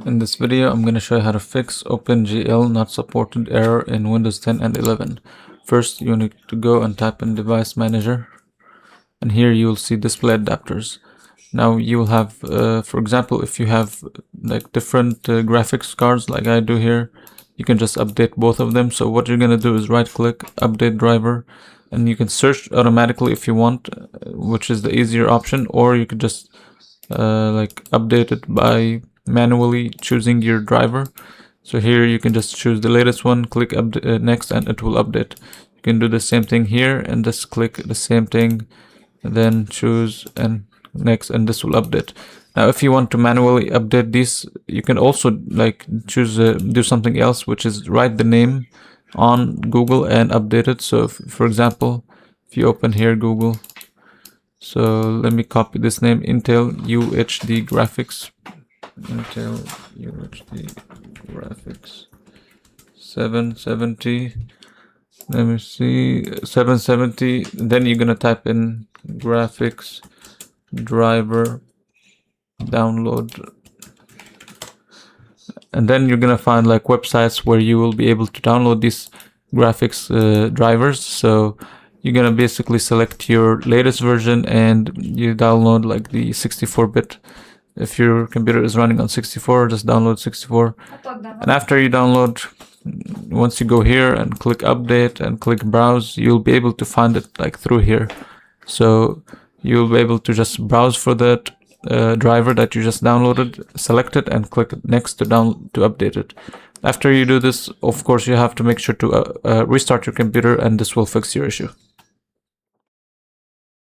In this video, I'm going to show you how to fix OpenGL not supported error in Windows 10 and 11. First, you need to go and type in Device Manager, and here you will see Display Adapters. Now you will have, for example, if you have like different graphics cards like I do here, you can just update both of them. So what you're going to do is right click, update driver, and you can search automatically if you want, which is the easier option, or you could just like update it by manually choosing your driver. So here you can just choose the latest one, click next, and it will update. You can do the same thing here and just click the same thing, and then choose and next, and this will update. Now if you want to manually update these, you can also like choose do something else, which is write the name on Google and update it. So for example, if you open here Google, so let me copy this name, Intel UHD Graphics, Intel UHD Graphics 770, let me see, 770. Then you're gonna type in graphics driver download, and then you're gonna find like websites where you will be able to download these graphics drivers. So you're gonna basically select your latest version and you download like the 64-bit. If your computer is running on 64, just download 64. And after you download, once you go here and click update and click browse, you'll be able to find it like through here. So you'll be able to just browse for that driver that you just downloaded, select it, and click next to update it. After you do this, of course, you have to make sure to restart your computer, and this will fix your issue.